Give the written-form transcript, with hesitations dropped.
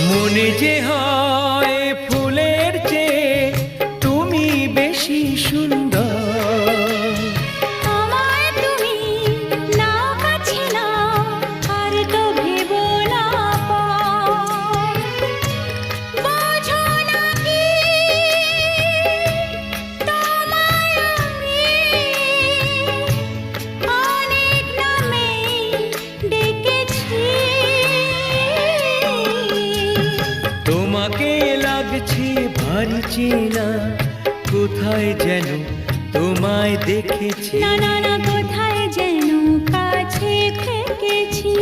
মনে যে হয় ফুলের চেয়ে তুমি বেশি সুন্দর। আমায় তুমি নাও কাছে নাও, আর তো ভেবো না পর। বোঝো না কি তোমায় আমি অনেক নামে ডেকেছি। তোমাকে লাগছে ভারী চেনা, কোথায় যেন তোমায় দেখেছি। না না না, কোথায় যেন কাছে থেকেছি।